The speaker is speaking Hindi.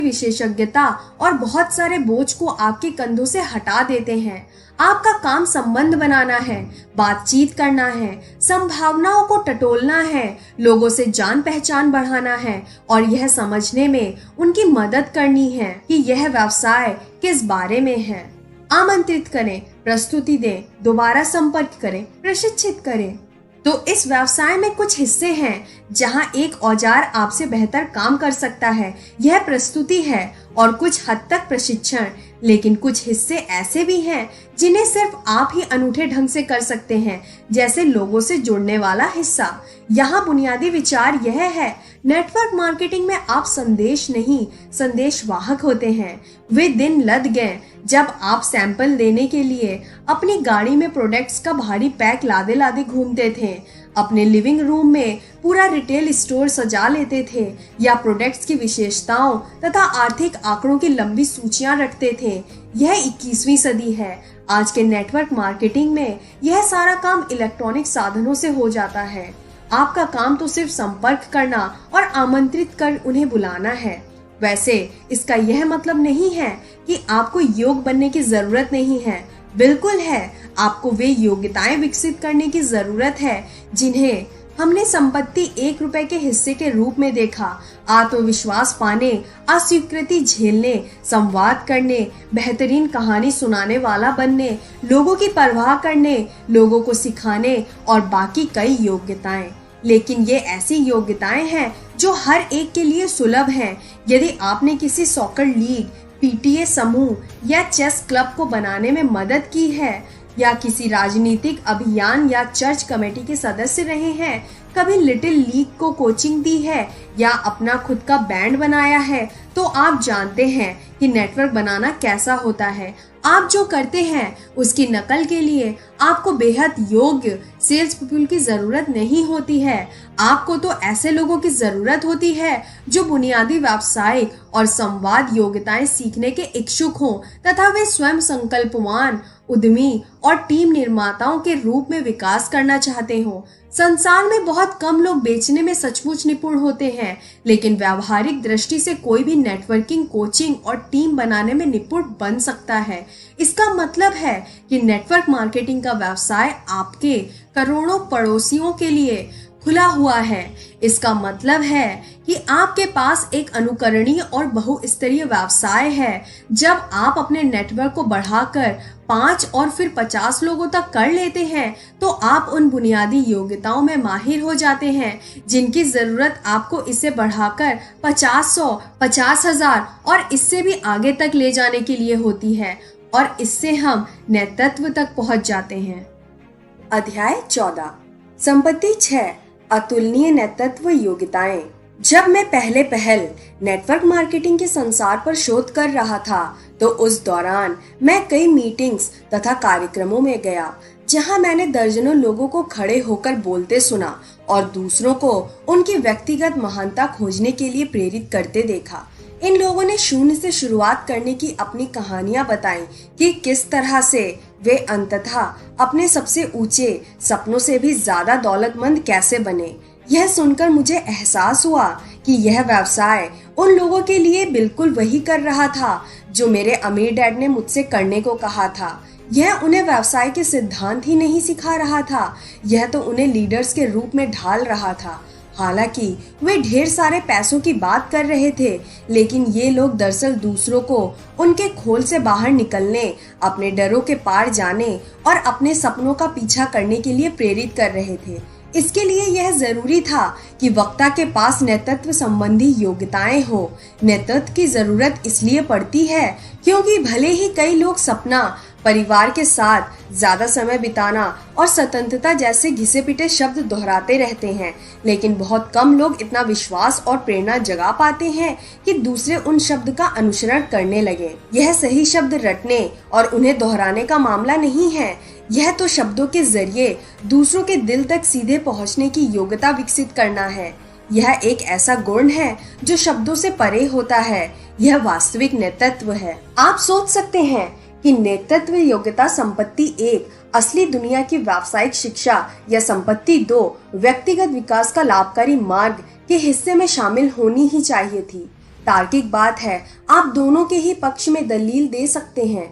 विशेषज्ञता और बहुत सारे बोझ को आपके कंधों से हटा देते हैं। आपका काम संबंध बनाना है, बातचीत करना है, संभावनाओं को टटोलना है, लोगों से जान पहचान बढ़ाना है और यह समझने में उनकी मदद करनी है कि यह व्यवसाय किस बारे में है। आमंत्रित करें, प्रस्तुति दें, दोबारा संपर्क करें, प्रशिक्षित करें। तो इस व्यवसाय में कुछ हिस्से हैं जहां एक औजार आपसे बेहतर काम कर सकता है, यह प्रस्तुति है और कुछ हद तक प्रशिक्षण। लेकिन कुछ हिस्से ऐसे भी हैं जिन्हें सिर्फ आप ही अनूठे ढंग से कर सकते हैं, जैसे लोगों से जुड़ने वाला हिस्सा। यहाँ बुनियादी विचार यह है, नेटवर्क मार्केटिंग में आप संदेश नहीं, संदेश वाहक होते हैं। वे दिन लद गए जब आप सैंपल लेने के लिए अपनी गाड़ी में प्रोडक्ट्स का भारी पैक लादे लादे घूमते थे, अपने लिविंग रूम में पूरा रिटेल स्टोर सजा लेते थे या प्रोडक्ट्स की विशेषताओं तथा आर्थिक आंकड़ों की लंबी सूचियां रखते थे। यह 21वीं सदी है। आज के नेटवर्क मार्केटिंग में यह सारा काम इलेक्ट्रॉनिक साधनों से हो जाता है। आपका काम तो सिर्फ संपर्क करना और आमंत्रित कर उन्हें बुलाना है। वैसे इसका यह मतलब नहीं है कि आपको योग बनने की जरूरत नहीं है। बिल्कुल है, आपको वे योग्यताएं विकसित करने की जरूरत है जिन्हें हमने संपत्ति 1 रुपए के हिस्से के रूप में देखा। आत्मविश्वास पाने, अस्वीकृति झेलने, संवाद करने, बेहतरीन कहानी सुनाने वाला बनने, लोगों की परवाह करने, लोगों को सिखाने और बाकी कई योग्यताएं। लेकिन ये ऐसी योग्यताएं हैं जो हर एक के लिए सुलभ हैं। यदि आपने किसी सॉकर लीग, पीटीए समूह या चेस क्लब को बनाने में मदद की है, या किसी राजनीतिक अभियान या चर्च कमेटी के सदस्य रहे हैं, कभी लिटिल लीग को कोचिंग दी है या अपना खुद का बैंड बनाया है, तो आप जानते हैं कि नेटवर्क बनाना कैसा होता है। आप जो करते हैं उसकी नकल के लिए आपको बेहद योग्य सेल्स पीपल की जरूरत नहीं होती है। आपको तो ऐसे लोगों की जरूरत होती है जो बुनियादी व्यावसायिक और संवाद योग्यताएं सीखने के इच्छुक हों तथा वे स्वयं संकल्पवान, उद्यमी और टीम निर्माताओं के रूप में विकास करना चाहते हो। संसार में बहुत कम लोग बेचने में सचमुच निपुण होते हैं, लेकिन व्यावहारिक दृष्टि से कोई भी नेटवर्किंग, कोचिंग और टीम बनाने में निपुण बन सकता है। इसका मतलब है कि नेटवर्क मार्केटिंग का व्यवसाय आपके करोड़ों पड़ोसियों के लिए खुला हुआ है। इसका मतलब है कि आपके पास एक अनुकरणीय और बहुस्तरीय व्यवसाय है। जब आप अपने नेटवर्क को बढ़ाकर 5 और फिर 50 लोगों तक कर लेते हैं, तो आप उन बुनियादी योग्यताओं में माहिर हो जाते हैं जिनकी जरूरत आपको इसे बढ़ाकर 50,000, 50,000 और इससे भी आगे तक ले जाने के लिए होती है, और इससे हम नेतृत्व तक पहुंच जाते हैं। अध्याय 14, संपत्ति 6, अतुलनीय नेतृत्व योग्यताएं। जब मैं पहले पहल नेटवर्क मार्केटिंग के संसार पर शोध कर रहा था, तो उस दौरान मैं कई मीटिंग्स तथा कार्यक्रमों में गया जहां मैंने दर्जनों लोगों को खड़े होकर बोलते सुना और दूसरों को उनकी व्यक्तिगत महानता खोजने के लिए प्रेरित करते देखा। इन लोगों ने शून्य से शुरुआत करने की अपनी कहानियां बताई कि किस तरह से वे अंततः अपने सबसे ऊंचे सपनों से भी ज्यादा दौलतमंद कैसे बने। यह सुनकर मुझे एहसास हुआ कि यह व्यवसाय उन लोगों के लिए बिल्कुल वही कर रहा था जो मेरे अमीर डैड ने मुझसे करने को कहा था। यह उन्हें व्यवसाय के सिद्धांत ही नहीं सिखा रहा था, यह तो उन्हें लीडर्स के रूप में ढाल रहा था। हालांकि वे ढेर सारे पैसों की बात कर रहे थे, लेकिन ये लोग दरअसल दूसरों को उनके खोल से बाहर निकलने, अपने डरों के पार जाने और अपने सपनों का पीछा करने के लिए प्रेरित कर रहे थे। इसके लिए यह जरूरी था कि वक्ता के पास नेतृत्व संबंधी योग्यताएं हो। नेतृत्व की जरूरत इसलिए पड़ती है क्योंकि भले ही कई लोग सपना, परिवार के साथ ज्यादा समय बिताना और स्वतंत्रता जैसे घिसे पिटे शब्द दोहराते रहते हैं, लेकिन बहुत कम लोग इतना विश्वास और प्रेरणा जगा पाते हैं कि दूसरे उन शब्द का अनुसरण करने लगे। यह सही शब्द रटने और उन्हें दोहराने का मामला नहीं है, यह तो शब्दों के जरिए दूसरों के दिल तक सीधे पहुंचने की योग्यता विकसित करना है। यह एक ऐसा गुण है जो शब्दों से परे होता है। यह वास्तविक नेतृत्व है। आप सोच सकते हैं कि नेतृत्व योग्यता संपत्ति 1 असली दुनिया की व्यावसायिक शिक्षा या संपत्ति 2 व्यक्तिगत विकास का लाभकारी मार्ग के हिस्से में शामिल होनी ही चाहिए थी, तार्किक बात है, आप दोनों के ही पक्ष में दलील दे सकते हैं,